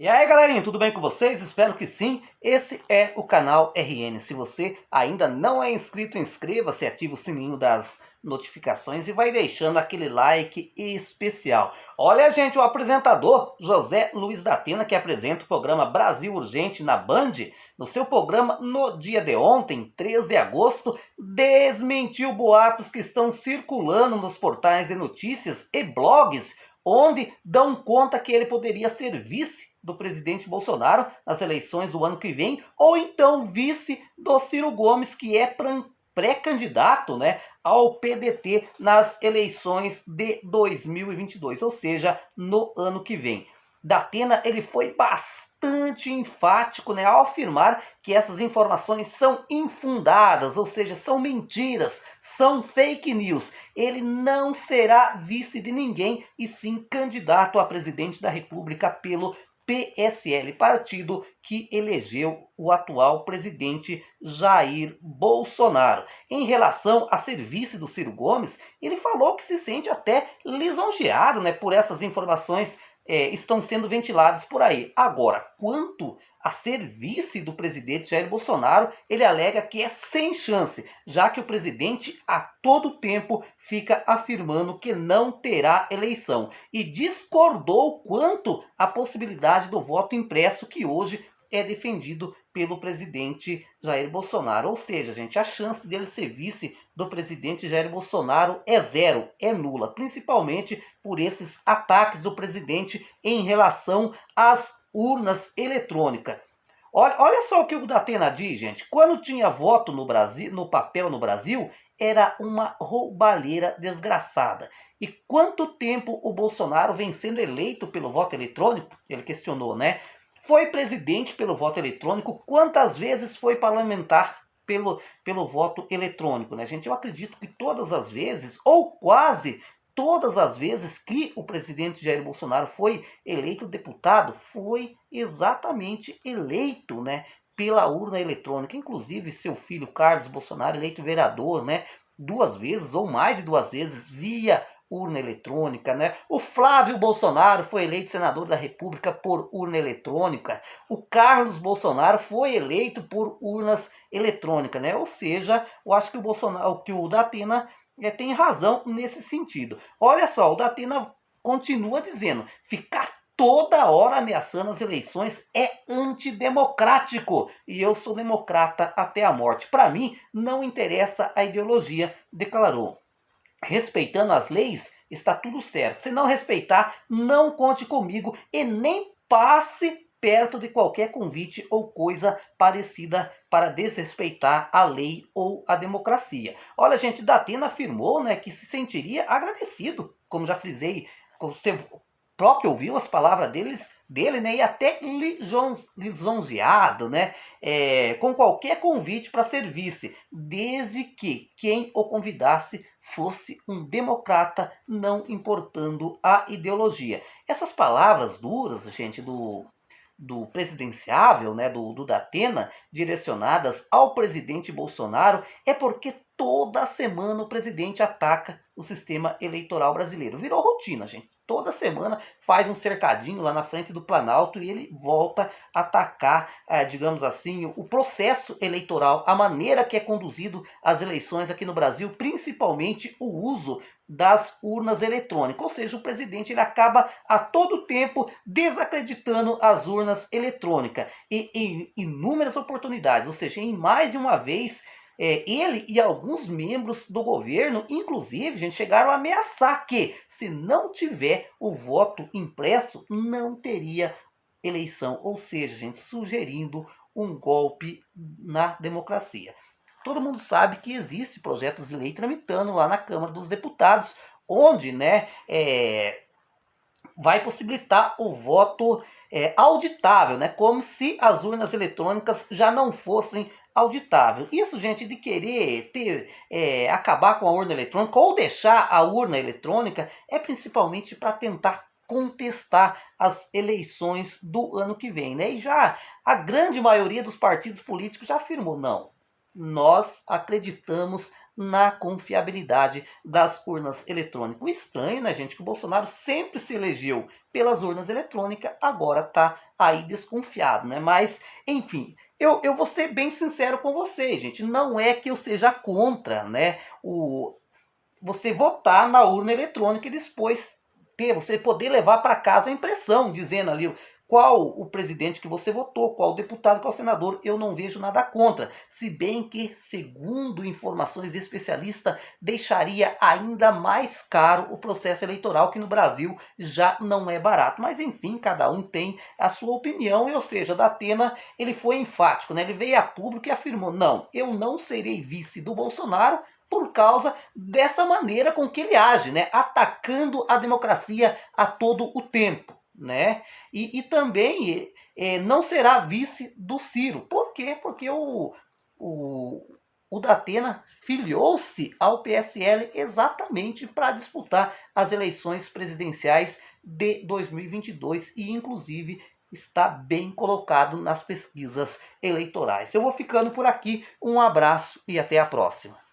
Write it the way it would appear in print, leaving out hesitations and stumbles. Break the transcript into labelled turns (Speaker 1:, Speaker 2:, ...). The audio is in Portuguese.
Speaker 1: E aí galerinha, tudo bem com vocês? Espero que sim. Esse é o canal RN. Se você ainda não é inscrito, inscreva-se, ative o sininho das notificações e vai deixando aquele like especial. Olha gente, o apresentador José Luiz da Atena, que apresenta o programa Brasil Urgente na Band, no seu programa no dia de ontem, 3 de agosto, desmentiu boatos que estão circulando nos portais de notícias e blogs, onde dão conta que ele poderia ser vice do presidente Bolsonaro nas eleições do ano que vem, ou então vice do Ciro Gomes, que é pré-candidato, né, ao PDT nas eleições de 2022, ou seja, no ano que vem. Datena ele foi bastante enfático, né, ao afirmar que essas informações são infundadas, ou seja, são mentiras, são fake news. Ele não será vice de ninguém e sim candidato a presidente da República pelo PSL, partido que elegeu o atual presidente Jair Bolsonaro. Em relação a ser vice do Ciro Gomes, ele falou que se sente até lisonjeado, né, por essas informações estão sendo ventiladas por aí. Agora, quanto a ser vice do presidente Jair Bolsonaro, ele alega que é sem chance, já que o presidente a todo tempo fica afirmando que não terá eleição e discordou quanto à possibilidade do voto impresso que hoje é defendido pelo presidente Jair Bolsonaro. Ou seja, gente, a chance dele ser vice do presidente Jair Bolsonaro é zero, é nula, principalmente por esses ataques do presidente em relação às urnas eletrônicas. Olha só o que o Datena diz, gente. Quando tinha voto no Brasil, no papel no Brasil, era uma roubalheira desgraçada. E quanto tempo o Bolsonaro vem sendo eleito pelo voto eletrônico? Ele questionou, né? Foi presidente pelo voto eletrônico? Quantas vezes foi parlamentar pelo voto eletrônico, né, gente? Eu acredito que todas as vezes, ou quase todas as vezes que o presidente Jair Bolsonaro foi eleito deputado, foi exatamente eleito, né, pela urna eletrônica. Inclusive seu filho Carlos Bolsonaro, eleito vereador, né, 2 vezes ou mais de 2 vezes via urna eletrônica, né? O Flávio Bolsonaro foi eleito senador da República por urna eletrônica. O Carlos Bolsonaro foi eleito por urnas eletrônicas, né? Ou seja, eu acho que o Bolsonaro, que o Datena tem razão nesse sentido. Olha só, o Datena continua dizendo: ficar toda hora ameaçando as eleições é antidemocrático. E eu sou democrata até a morte. Para mim, não interessa a ideologia, declarou. Respeitando as leis, está tudo certo. Se não respeitar, não conte comigo e nem passe perto de qualquer convite ou coisa parecida para desrespeitar a lei ou a democracia. Olha, gente, Datena afirmou, né, que se sentiria agradecido, como já frisei, você próprio ouviu as palavras dele, né, e até lisonjeado, né, com qualquer convite para ser vice, desde que quem o convidasse fosse um democrata, não importando a ideologia. Essas palavras duras, gente, do presidenciável, né, do Datena, direcionadas ao presidente Bolsonaro, é porque toda semana o presidente ataca o sistema eleitoral brasileiro. Virou rotina, gente. Toda semana faz um cercadinho lá na frente do Planalto e ele volta a atacar, digamos assim, o processo eleitoral, a maneira que é conduzido as eleições aqui no Brasil, principalmente o uso das urnas eletrônicas. Ou seja, o presidente ele acaba a todo tempo desacreditando as urnas eletrônicas. E em inúmeras oportunidades, ou seja, em mais de uma vez, ele e alguns membros do governo, inclusive, gente, chegaram a ameaçar que, se não tiver o voto impresso, não teria eleição. Ou seja, gente, sugerindo um golpe na democracia. Todo mundo sabe que existe projetos de lei tramitando lá na Câmara dos Deputados, onde, né, vai possibilitar o voto auditável, né? Como se as urnas eletrônicas já não fossem auditáveis. Isso, gente, de querer acabar com a urna eletrônica ou deixar a urna eletrônica é principalmente para tentar contestar as eleições do ano que vem, né? E já a grande maioria dos partidos políticos já afirmou: não, nós acreditamos na confiabilidade das urnas eletrônicas. O estranho, né, gente, que o Bolsonaro sempre se elegeu pelas urnas eletrônicas, agora está aí desconfiado, né? Mas, enfim, eu vou ser bem sincero com vocês, gente. Não é que eu seja contra, né, você votar na urna eletrônica e depois você poder levar para casa a impressão, dizendo ali qual o presidente que você votou, qual o deputado, qual o senador. Eu não vejo nada contra. Se bem que, segundo informações de especialista, deixaria ainda mais caro o processo eleitoral, que no Brasil já não é barato. Mas enfim, cada um tem a sua opinião. Ou seja, Datena, ele foi enfático, né? Ele veio a público e afirmou: não, eu não serei vice do Bolsonaro por causa dessa maneira com que ele age, né? Atacando a democracia a todo o tempo, né? E também não será vice do Ciro. Por quê? Porque o Datena filiou-se ao PSL exatamente para disputar as eleições presidenciais de 2022 e inclusive está bem colocado nas pesquisas eleitorais. Eu vou ficando por aqui, um abraço e até a próxima.